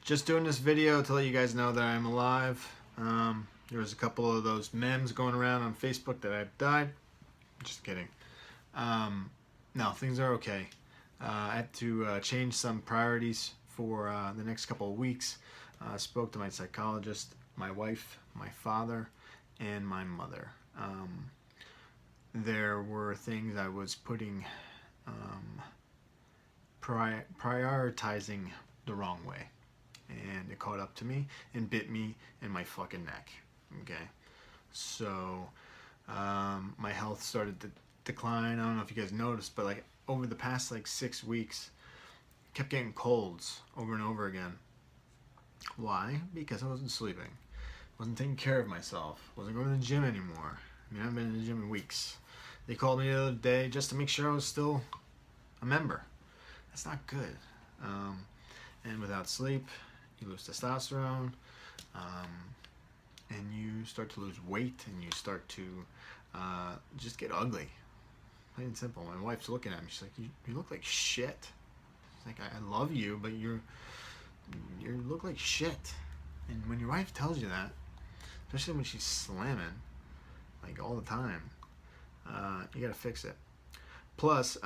Just doing this video to let you guys know that I'm alive. There was a couple of those memes going around on Facebook that I died. Just kidding. No, things are okay. I had to change some priorities for the next couple of weeks. Spoke to my psychologist, my wife, my father, and my mother. There were things I was putting, prioritizing the wrong way. And it caught up to me and bit me in my fucking neck. Okay, so my health started to decline. I don't know if you guys noticed, but like over the past like 6 weeks, I kept getting colds over and over again. Why? Because I wasn't sleeping, wasn't taking care of myself, wasn't going to the gym anymore. I mean, I haven't been in the gym in weeks. They called me the other day just to make sure I was still a member. That's not good. And without sleep, you lose testosterone, and you start to lose weight, and you start to just get ugly. Plain and simple. My wife's looking at me. She's like, "You look like shit." She's like, "I love you, but you look like shit." And when your wife tells you that, especially when she's slamming, like all the time, you gotta fix it. Plus,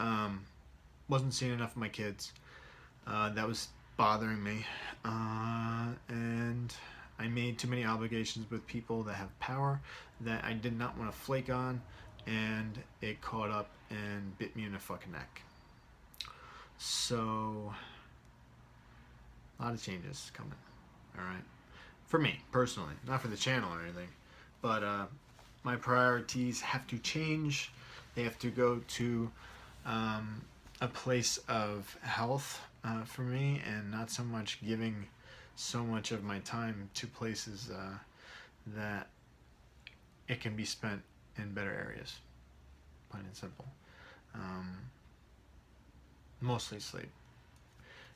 wasn't seeing enough of my kids. That was bothering me, and I made too many obligations with people that have power that I did not want to flake on, and it caught up and bit me in the fucking neck. So a lot of changes coming. All right, for me personally, not for the channel or anything, but my priorities have to change. They have to go to a place of health for me, and not so much giving so much of my time to places that it can be spent in better areas. Plain and simple. Mostly sleep,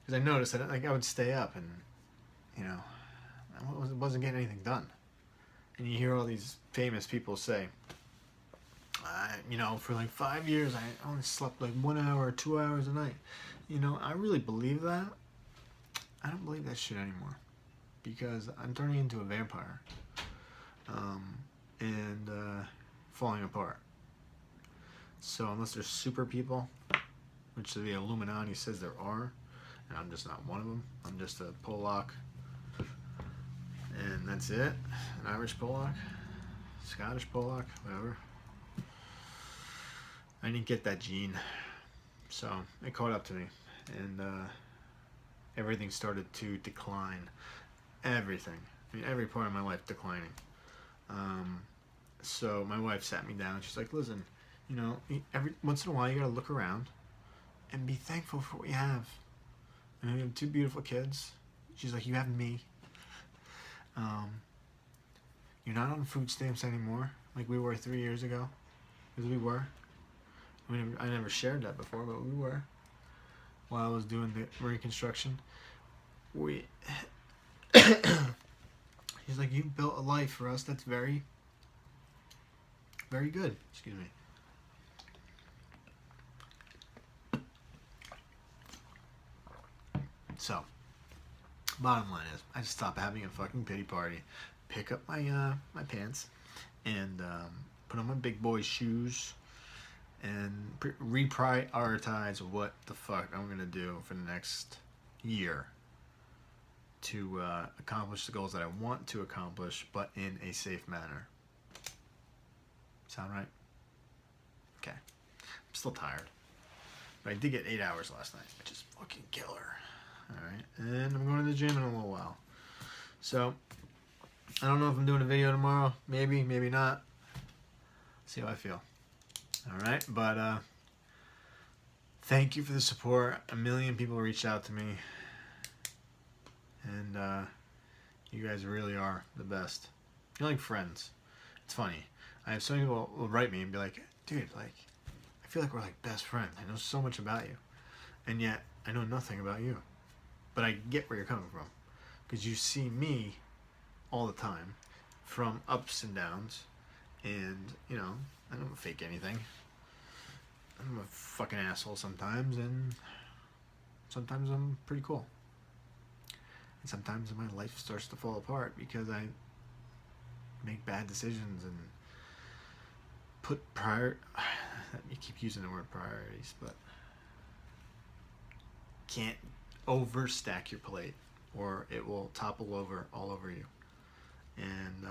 because I noticed that like I would stay up and I wasn't getting anything done. And you hear all these famous people say, for like 5 years I only slept like 1 hour or 2 hours a night. I really believe that. I don't believe that shit anymore, because I'm turning into a vampire and falling apart. So unless there's super people, which the Illuminati says there are, and I'm just not one of them. I'm just a Polak, and that's it. An Irish Polak, Scottish Polak, whatever. I didn't get that gene, so it caught up to me, and everything started to decline. Everything. I mean, every part of my life declining. So my wife sat me down. She's like, "Listen, every once in a while you gotta look around and be thankful for what you have. And we have 2 beautiful kids." She's like, "You have me. You're not on food stamps anymore like we were 3 years ago, because we were. I never shared that before, but we were. While I was doing the reconstruction, he's like, "You built a life for us that's very, very good." Excuse me. So, bottom line is, I just stopped having a fucking pity party, pick up my my pants, and put on my big boy shoes, and reprioritize what the fuck I'm gonna do for the next year to accomplish the goals that I want to accomplish, but in a safe manner. Sound right? Okay. I'm still tired, but I did get 8 hours last night, which is fucking killer. Alright, and I'm going to the gym in a little while. So, I don't know if I'm doing a video tomorrow. Maybe, maybe not. See how I feel. Alright, but thank you for the support. 1 million people reached out to me, and you guys really are the best. You're like friends. It's funny. I have some people will write me and be like, "Dude, like, I feel like we're like best friends. I know so much about you, and yet I know nothing about you." But I get where you're coming from, because you see me all the time, from ups and downs, and I don't fake anything. I'm a fucking asshole sometimes, and sometimes I'm pretty cool. And sometimes my life starts to fall apart because I make bad decisions and put you keep using the word priorities, but can't overstack your plate or it will topple over all over you. And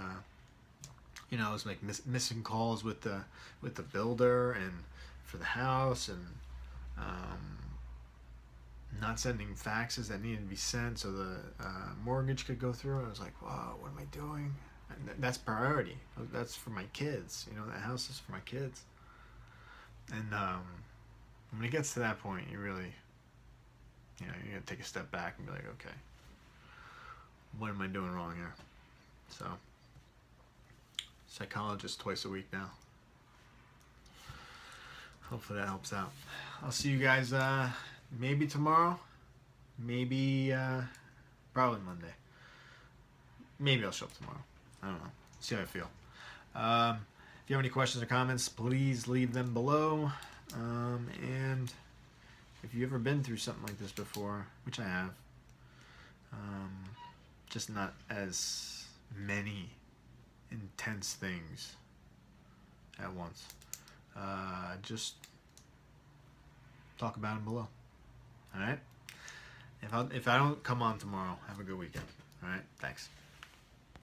I was like missing calls with the builder and for the house, and not sending faxes that needed to be sent so the mortgage could go through. I was like, wow, what am I doing? And that's priority. That's for my kids. That house is for my kids. And when it gets to that point, you really, you're gonna take a step back and be like, okay, what am I doing wrong here? So, psychologist twice a week now. Hopefully that helps out. I'll see you guys maybe tomorrow, maybe probably Monday. Maybe I'll show up tomorrow. I don't know. See how I feel. If you have any questions or comments, please leave them below. And if you've ever been through something like this before, which I have, just not as many intense things at once, just talk about them below. All right? If I don't come on tomorrow, have a good weekend. All right? Thanks.